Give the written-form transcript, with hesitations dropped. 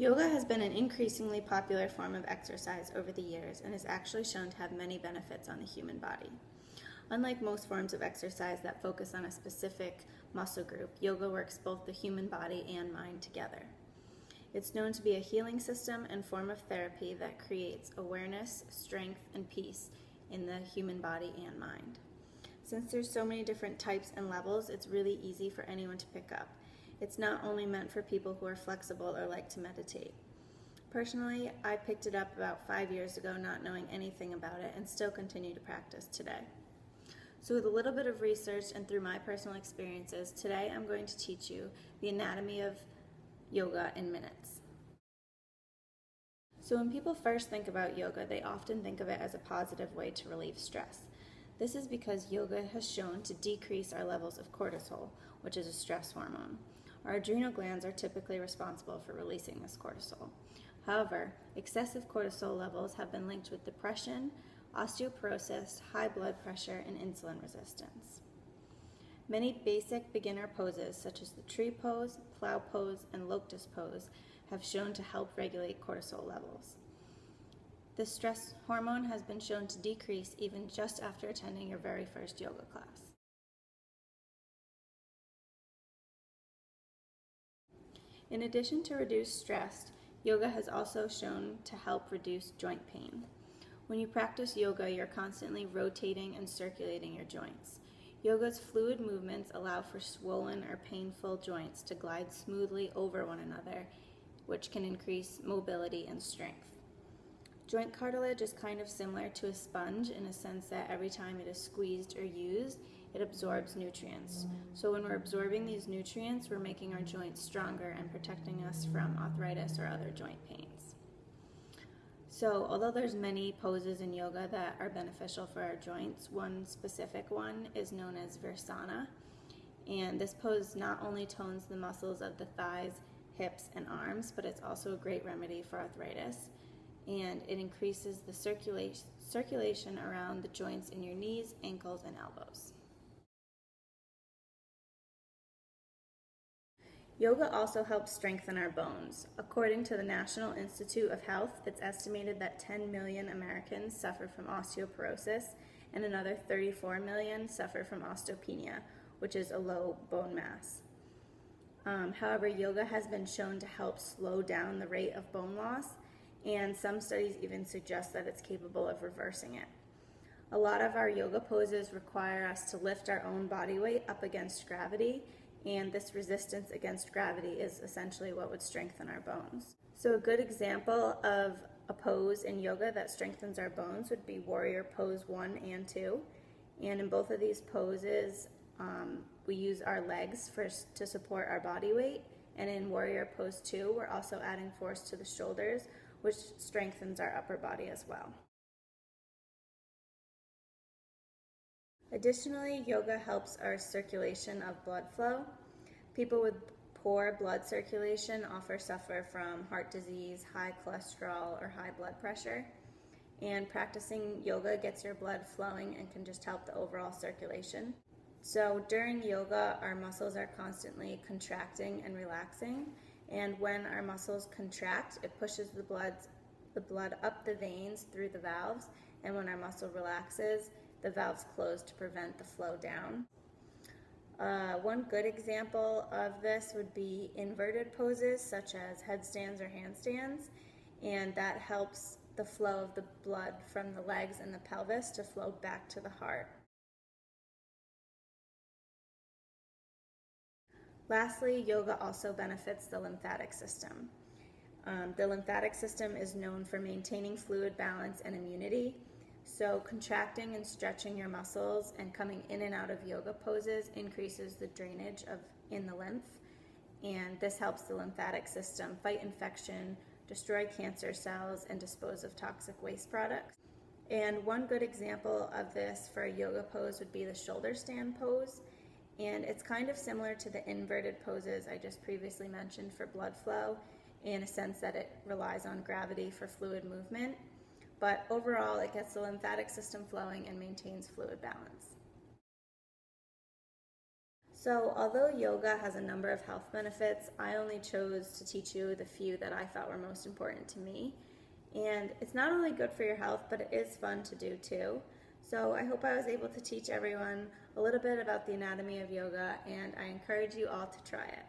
Yoga has been an increasingly popular form of exercise over the years and is actually shown to have many benefits on the human body. Unlike most forms of exercise that focus on a specific muscle group, yoga works both the human body and mind together. It's known to be a healing system and form of therapy that creates awareness, strength, and peace in the human body and mind. Since there's so many different types and levels, it's really easy for anyone to pick up. It's not only meant for people who are flexible or like to meditate. Personally, I picked it up about 5 years ago not knowing anything about it and still continue to practice today. So with a little bit of research and through my personal experiences, today I'm going to teach you the anatomy of yoga in minutes. So when people first think about yoga, they often think of it as a positive way to relieve stress. This is because yoga has shown to decrease our levels of cortisol, which is a stress hormone. Our adrenal glands are typically responsible for releasing this cortisol. However, excessive cortisol levels have been linked with depression, osteoporosis, high blood pressure, and insulin resistance. Many basic beginner poses, such as the tree pose, plow pose, and locust pose, have shown to help regulate cortisol levels. The stress hormone has been shown to decrease even just after attending your very first yoga class. In addition to reduce stress, yoga has also shown to help reduce joint pain. When you practice yoga, you're constantly rotating and circulating your joints. Yoga's fluid movements allow for swollen or painful joints to glide smoothly over one another, which can increase mobility and strength. Joint cartilage is kind of similar to a sponge in a sense that every time it is squeezed or used, it absorbs nutrients. So when we're absorbing these nutrients, we're making our joints stronger and protecting us from arthritis or other joint pains. So although there's many poses in yoga that are beneficial for our joints, one specific one is known as Virsana. And this pose not only tones the muscles of the thighs, hips, and arms, but it's also a great remedy for arthritis. And it increases the circulation around the joints in your knees, ankles, and elbows. Yoga also helps strengthen our bones. According to the National Institute of Health, it's estimated that 10 million Americans suffer from osteoporosis and another 34 million suffer from osteopenia, which is a low bone mass. However, yoga has been shown to help slow down the rate of bone loss, and some studies even suggest that it's capable of reversing it. A lot of our yoga poses require us to lift our own body weight up against gravity, and this resistance against gravity is essentially what would strengthen our bones. So a good example of a pose in yoga that strengthens our bones would be Warrior Pose 1 and 2. And in both of these poses, we use our legs to support our body weight. And in Warrior Pose 2, we're also adding force to the shoulders, which strengthens our upper body as well. Additionally, yoga helps our circulation of blood flow. People with poor blood circulation often suffer from heart disease, high cholesterol, or high blood pressure. And practicing yoga gets your blood flowing and can just help the overall circulation. So during yoga, our muscles are constantly contracting and relaxing. And when our muscles contract, it pushes the blood up the veins through the valves. And when our muscle relaxes, the valves close to prevent the flow down. One good example of this would be inverted poses such as headstands or handstands, and that helps the flow of the blood from the legs and the pelvis to flow back to the heart. Lastly, yoga also benefits the lymphatic system. The lymphatic system is known for maintaining fluid balance and immunity. So contracting and stretching your muscles and coming in and out of yoga poses increases the drainage in the lymph, and this helps the lymphatic system fight infection, destroy cancer cells, and dispose of toxic waste products. And one good example of this for a yoga pose would be the shoulder stand pose, and it's kind of similar to the inverted poses I just previously mentioned for blood flow in a sense that it relies on gravity for fluid movement. But overall, it gets the lymphatic system flowing and maintains fluid balance. So although yoga has a number of health benefits, I only chose to teach you the few that I thought were most important to me. And it's not only good for your health, but it is fun to do too. So I hope I was able to teach everyone a little bit about the anatomy of yoga, and I encourage you all to try it.